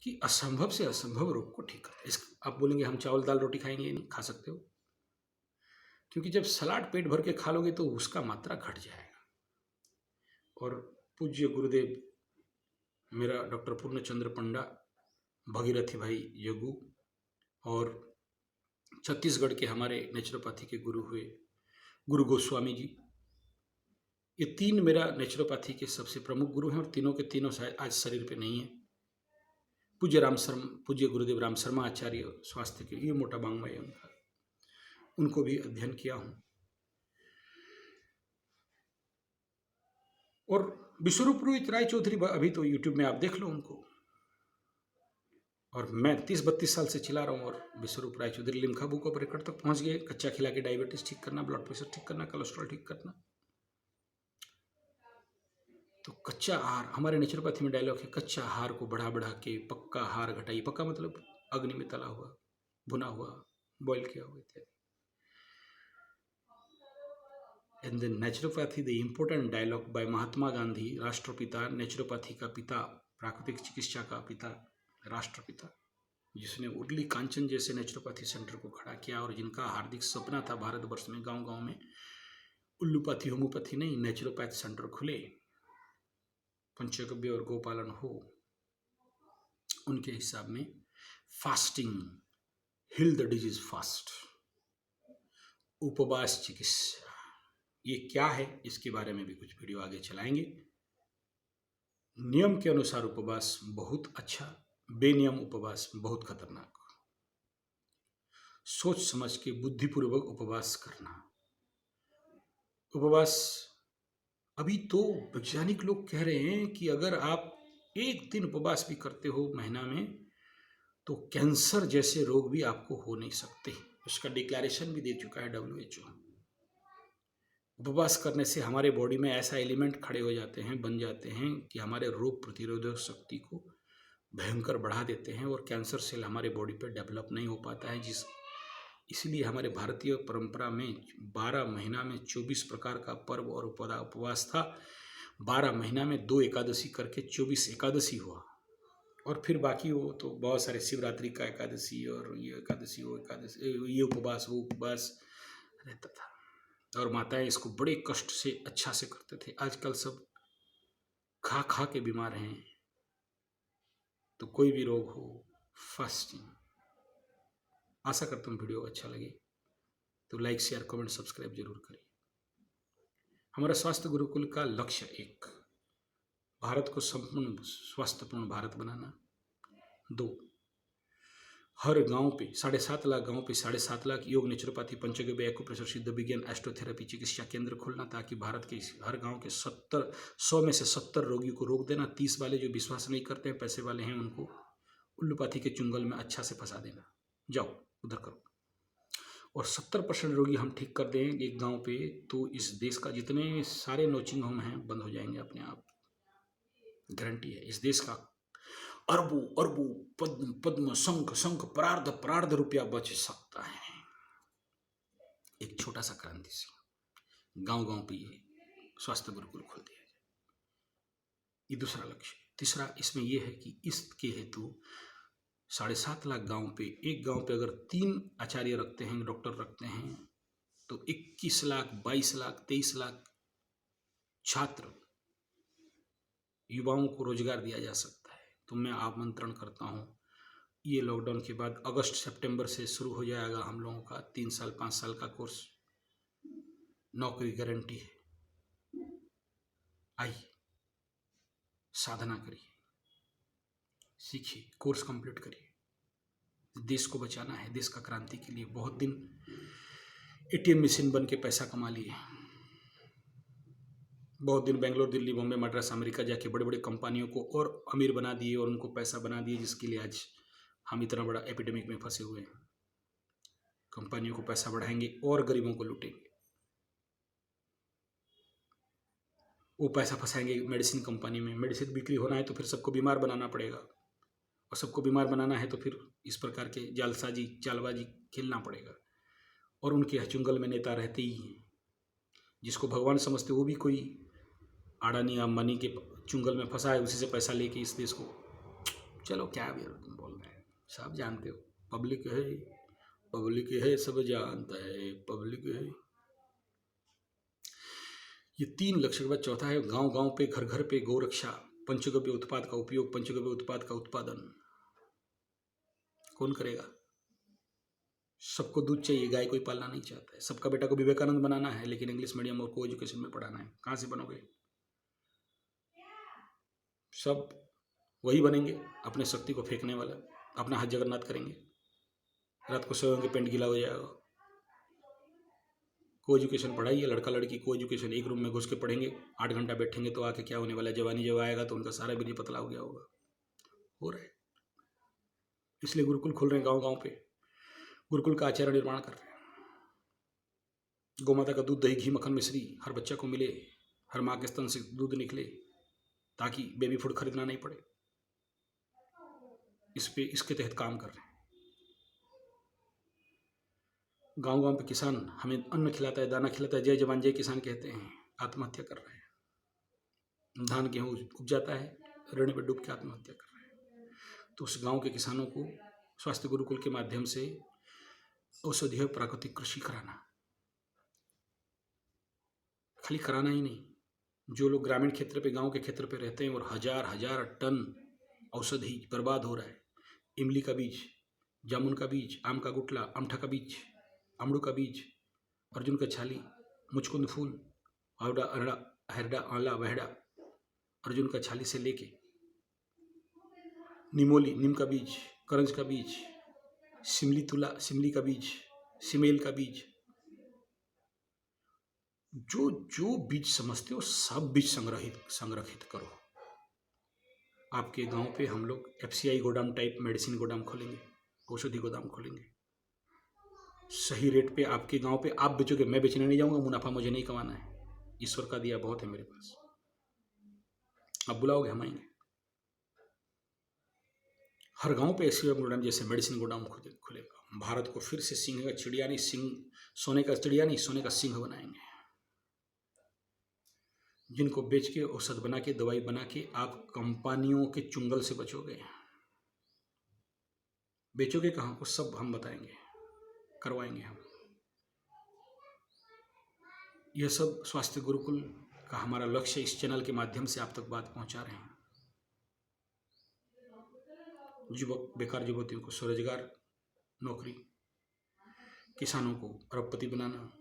कि असंभव से असंभव रोग को ठीक करता है। आप बोलेंगे हम चावल दाल रोटी खाएंगे? नहीं खा सकते हो, क्योंकि जब सलाद पेट भर के खा लोगे तो उसका मात्रा घट जाएगा। और पूज्य गुरुदेव मेरा डॉक्टर पूर्णचंद्र पंडा, भगीरथी भाई यगू और छत्तीसगढ़ के हमारे नेचुरोपैथी के गुरु हुए गुरु गोस्वामी जी, ये तीन मेरा नेचुरोपैथी के सबसे प्रमुख गुरु हैं और तीनों के तीनों शायद आज शरीर पे नहीं है। पूज्य गुरुदेव राम शर्मा आचार्य स्वास्थ्य के, ये मोटा बांग्मा है उनका, उनको भी अध्ययन किया हूँ। और विश्वरूप रोहित राय चौधरी अभी तो यूट्यूब में आप देख लो उनको, और मैं 30-32 साल से चिल्ला रहा हूँ। और Vishwaroop Rai Chowdhury Limca book of record तक पहुंच गए। कच्चा खिला के डायबिटीज ठीक करना, ब्लड प्रेशर ठीक करना, कोलेस्ट्रॉल ठीक करना। तो कच्चा आहार, हमारे नेचुरोपैथी में डायलॉग है, कच्चा आहार को बढ़ा बढ़ा के पक्का आहार घटाइए। पक्का मतलब अग्नि में तला हुआ, भुना हुआ, बॉयल किया हुआ इत्यादि। And then naturopathy, the important dialogue by Mahatma Gandhi, राष्ट्रपिता, नेचुरोपैथी का पिता, प्राकृतिक चिकित्सा का पिता, राष्ट्रपिता, जिसने उर्ली कांचन जैसे नेचुरोपैथी सेंटर को खड़ा किया और जिनका हार्दिक सपना था भारतवर्ष में गांव गांव में उल्लूपैथी, होम्योपैथी नहीं, नेचुरोपैथी सेंटर खुले, पंचगव्य और गोपालन हो। उनके हिसाब में fasting heal the disease fast, उपवास चिकित्सा, ये क्या है इसके बारे में भी कुछ वीडियो आगे चलाएंगे। नियम के अनुसार उपवास बहुत अच्छा, बेनियम उपवास बहुत खतरनाक। सोच समझ के बुद्धिपूर्वक उपवास करना। उपवास, अभी तो वैज्ञानिक लोग कह रहे हैं कि अगर आप एक दिन उपवास भी करते हो महीना में तो कैंसर जैसे रोग भी आपको हो नहीं सकते। उसका डिक्लेरेशन भी दे चुका है WHO। उपवास करने से हमारे बॉडी में ऐसा एलिमेंट खड़े हो जाते हैं, बन जाते हैं कि हमारे रोग प्रतिरोधक शक्ति को भयंकर बढ़ा देते हैं और कैंसर सेल हमारे बॉडी पर डेवलप नहीं हो पाता है। इसलिए हमारे भारतीय परंपरा में 12 महीना में 24 प्रकार का पर्व और उपवास था। 12 महीना में 2 एकादशी करके 24 एकादशी हुआ। और फिर बाकी वो तो बहुत सारे, शिवरात्रि का एकादशी और ये एकादशी, वो एकादशी, ये उपवास, वो उपवास रहता था। और माताएं इसको बड़े कष्ट से अच्छा से करते थे। आजकल सब खा खा के बीमार हैं। तो कोई भी रोग हो, फास्टिंग। आशा करता हूँ वीडियो अच्छा लगे तो लाइक, शेयर, कमेंट, सब्सक्राइब जरूर करें। हमारा स्वास्थ्य गुरुकुल का लक्ष्य एक, भारत को संपूर्ण स्वास्थ्यपूर्ण भारत बनाना। 2, हर गांव पे 7.5 लाख गांव पे 7.5 लाख योग, नेचुरोपैथी, पंचगव्य, एक्यूप्रेशर, सिद्ध विज्ञान, एस्ट्रोथेरेपी चिकित्सा केंद्र खोलना, ताकि भारत के हर गांव के 100 में से 70 रोगी को रोक देना। 30 वाले जो विश्वास नहीं करते हैं, पैसे वाले हैं, उनको उल्लूपाथी के चुंगल में अच्छा से फंसा देना, जाओ उधर करो। और 70% रोगी हम ठीक कर दें एक गांव पे, तो इस देश का जितने सारे नर्सिंग होम हैं बंद हो जाएंगे अपने आप। गारंटी है। इस देश का अरबों अरबों पद्म पद्म शंख शंख प्रार्ध प्रार्ध रुपया बच सकता है एक छोटा सा क्रांति से। गांव गांव पे ये स्वास्थ्य गुरुकुल खोल दिया जाए, ये दूसरा लक्ष्य। तीसरा इसमें यह है कि इसके हेतु 7.5 लाख गांव पे, एक गांव पे अगर 3 आचार्य रखते हैं, डॉक्टर रखते हैं, तो 21 लाख, 22 लाख, 23 लाख छात्र, युवाओं को रोजगार दिया जा सकता है। तो मैं आमंत्रण करता हूँ, ये लॉकडाउन के बाद अगस्त सितंबर से शुरू हो जाएगा हम लोगों का 3 साल 5 साल का कोर्स, नौकरी गारंटी है। आइए, साधना करिए, सीखिए, कोर्स कंप्लीट करिए। देश को बचाना है, देश का क्रांति के लिए। बहुत दिन ATM मशीन बन के पैसा कमा लिए, बहुत दिन बेंगलोर, दिल्ली, बॉम्बे, मद्रास, अमेरिका जाके बड़े बड़े कंपनियों को और अमीर बना दिए और उनको पैसा बना दिए, जिसके लिए आज हम इतना बड़ा एपिडेमिक में फंसे हुए हैं। कंपनियों को पैसा बढ़ाएंगे और गरीबों को लूटेंगे। वो पैसा फंसाएंगे मेडिसिन कंपनी में। मेडिसिन बिक्री होना है तो फिर सबको बीमार बनाना पड़ेगा, और सबको बीमार बनाना है तो फिर इस प्रकार के जालसाजी, चालबाजी खेलना पड़ेगा। और उनके चुंगल में नेता रहते ही हैं, जिसको भगवान समझते वो भी कोई अडानी अंबानी के चुंगल में फंसा है, उसी से पैसा लेके इस देश को चलो क्या भी तुम बोल रहे हैं, सब जानते हो, पब्लिक है, पब्लिक है, सब जानता है, पब्लिक है। ये 3 लक्ष्य के बाद चौथा है गांव गांव पे, घर घर पे गौ रक्षा, पंचगव्य उत्पाद का उपयोग, पंचगव्य उत्पाद का उत्पादन। कौन करेगा? सबको दूध चाहिए, गाय कोई पालना नहीं चाहता है। सबका बेटा को विवेकानंद बनाना है, लेकिन इंग्लिश मीडियम और को एजुकेशन में पढ़ाना है। कहाँ से बनोगे? सब वही बनेंगे अपने शक्ति को फेंकने वाला, अपना हाथ जगन्नाथ करेंगे, रात को सोएंगे पेंट गीला हो जाएगा। को एजुकेशन पढ़ाइए, लड़का लड़की को एजुकेशन एक रूम में घुस के पढ़ेंगे, 8 घंटा बैठेंगे तो आके क्या होने वाला है? जवानी जब आएगा तो उनका सारा भी पतला हो गया होगा। हो रहा है, इसलिए गुरुकुल खोल रहे हैं गाँव गाँव पे, गुरुकुल का आचार्य निर्माण कर रहे हैं। गौमाता का दूध, दही, घी, मक्खन, मिश्री हर बच्चा को मिले, हर माँ के स्तन से दूध निकले, ताकि बेबी फूड खरीदना नहीं पड़े। इसके तहत काम कर रहे हैं। गांव गांव पे किसान हमें अन्न खिलाता है, दाना खिलाता है, जय जवान जय किसान कहते हैं, आत्महत्या कर रहे हैं। धान गेहूँ उपजाता है, ऋण में डूब के आत्महत्या कर रहे हैं। तो उस गांव के किसानों को स्वास्थ्य गुरुकुल के माध्यम से औषधीय प्राकृतिक कृषि कराना, खाली कराना ही नहीं, जो लोग ग्रामीण क्षेत्र पे, गांव के क्षेत्र पे रहते हैं और हजार हजार टन औषधि बर्बाद हो रहा है। इमली का बीज, जामुन का बीज, आम का गुठला, अमठा का बीज, अमड़ू का बीज, अर्जुन का छाली, मुचकुंद फूल, आवड़ा, अरड़ा, हरड़ा, आंवला, वहड़ा, अर्जुन का छाली से लेके निमोली, नीम का बीज, करंज का बीज, सिमली तुला, सिमली का बीज, सिमेल का बीज, जो जो बीज समझते हो सब बीज संग्रहित करो। आपके गांव पे हम लोग FCI गोदाम टाइप मेडिसिन गोदाम खोलेंगे, औषधि गोदाम खोलेंगे। सही रेट पे आपके गांव पे आप बेचोगे, मैं बेचने नहीं जाऊंगा, मुनाफा मुझे नहीं कमाना है, ईश्वर का दिया बहुत है मेरे पास। आप बुलाओगे, हम आएंगे। हर गांव पे ऐसे गोदाम जैसे मेडिसिन गोदाम खुलेगा। भारत को फिर से सिंह का चिड़िया नहीं, सिंह सोने का चिड़िया नहीं, सोने का सिंह बनाएंगे, जिनको बेच के औषध बना के, दवाई बना के आप कंपनियों के चुंगल से बचोगे। बेचोगे कहाँ को, सब हम बताएंगे, करवाएंगे हम। यह सब स्वास्थ्य गुरुकुल का हमारा लक्ष्य इस चैनल के माध्यम से आप तक बात पहुंचा रहे हैं। युवक, बेकार युवतियों को स्वरोजगार, नौकरी, किसानों को अरबपति बनाना,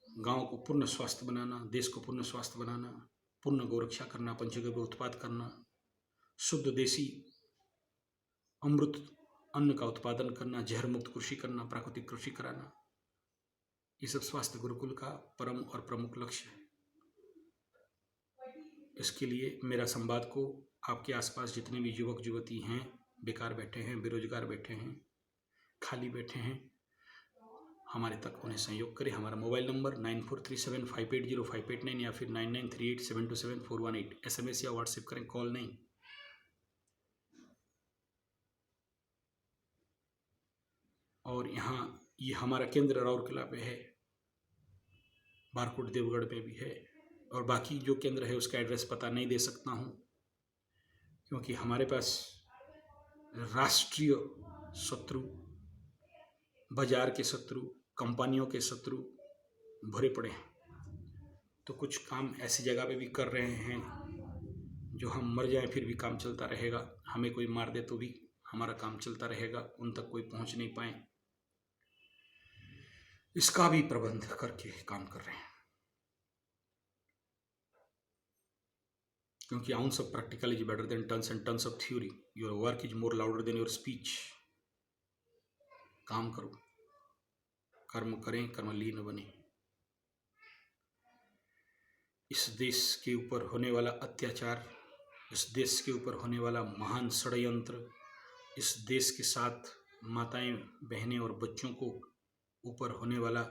गांव को पूर्ण स्वास्थ्य बनाना, देश को पूर्ण स्वास्थ्य बनाना, पूर्ण गौरक्षा करना, पंचगव्य उत्पाद करना, शुद्ध देसी अमृत अन्न का उत्पादन करना, जहर मुक्त कृषि करना, प्राकृतिक कृषि कराना, ये सब स्वास्थ्य गुरुकुल का परम और प्रमुख लक्ष्य है। इसके लिए मेरा संवाद को आपके आसपास जितने भी युवक युवती हैं, बेकार बैठे हैं, बेरोजगार बैठे हैं, खाली बैठे हैं, हमारे तक उन्हें सहयोग करें। हमारा मोबाइल नंबर 9437580589 या फिर 9938727418। SMS या व्हाट्सएप करें, कॉल नहीं। और यहाँ ये हमारा केंद्र राउरकेला पे है, बारकोट देवगढ़ पे भी है, और बाकी जो केंद्र है उसका एड्रेस पता नहीं दे सकता हूँ, क्योंकि हमारे पास राष्ट्रीय शत्रु, बाजार के शत्रु, कंपनियों के शत्रु भरे पड़े हैं। तो कुछ काम ऐसी जगह पे भी कर रहे हैं जो हम मर जाएं फिर भी काम चलता रहेगा, हमें कोई मार दे तो भी हमारा काम चलता रहेगा, उन तक कोई पहुंच नहीं पाए, इसका भी प्रबंध करके काम कर रहे हैं। क्योंकि ounce of practical is better than tons and tons of theory. Your work is more louder than your speech. काम करो, कर्म करें, कर्मलीन बने। इस देश के ऊपर होने वाला अत्याचार, इस देश के ऊपर होने वाला महान षड्यंत्र, इस देश के साथ माताएं, बहनें और बच्चों को ऊपर होने वाला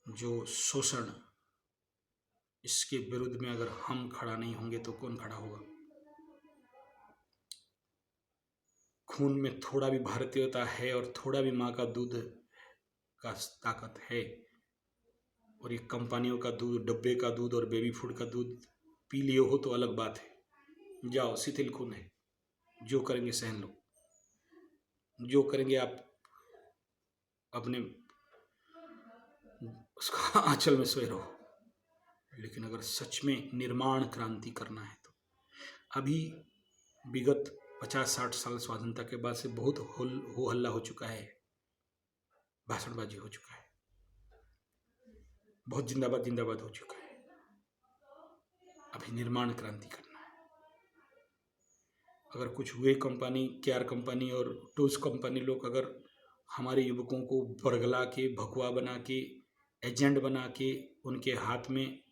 जो शोषण, इसके विरुद्ध में अगर हम खड़ा नहीं होंगे तो कौन खड़ा होगा? खून में थोड़ा भी भारतीयता है और थोड़ा भी माँ का दूध का ताकत है, और ये कंपनियों का दूध, डब्बे का दूध और बेबी फूड का दूध पी लिए हो तो अलग बात है, जाओ शिथिल खून है, जो करेंगे सहन लो, जो करेंगे आप अपने उसका आंचल में सोए रहो। लेकिन अगर सच में निर्माण क्रांति करना है तो अभी विगत 50-60 साल स्वाधीनता के बाद से बहुत हो हल्ला हो चुका है, भाषणबाजी हो चुका है, बहुत जिंदाबाद जिंदाबाद हो चुका है। अभी निर्माण क्रांति करना है। अगर कुछ हुए कंपनी, केआर कंपनी और टूल्स कंपनी लोग अगर हमारे युवकों को बरगला के, भगवा बना के, एजेंट बना के उनके हाथ में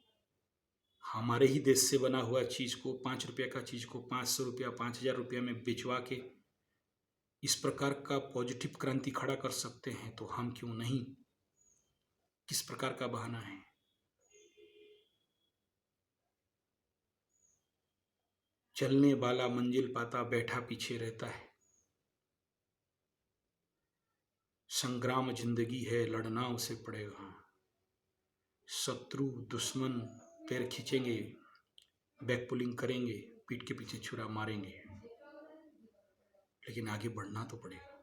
हमारे ही देश से बना हुआ चीज़ को, 5 रुपये का चीज़ को 500 रुपया, 5000 रुपया में बेचवा के इस प्रकार का पॉजिटिव क्रांति खड़ा कर सकते हैं तो हम क्यों नहीं? किस प्रकार का बहाना है? चलने वाला मंजिल पाता बैठा पीछे रहता है। संग्राम जिंदगी है, लड़ना उसे पड़ेगा। शत्रु दुश्मन पैर खींचेंगे, बैक पुलिंग करेंगे, पीठ के पीछे छुरा मारेंगे, लेकिन आगे बढ़ना तो पड़ेगा।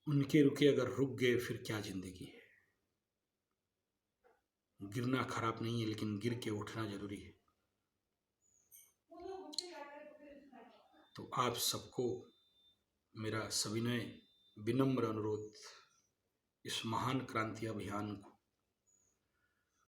उनके रुके अगर रुक गए फिर क्या जिंदगी है। गिरना खराब नहीं है, लेकिन गिर के उठना जरूरी है। तो आप सबको मेरा सविनय विनम्र अनुरोध, इस महान क्रांति अभियान को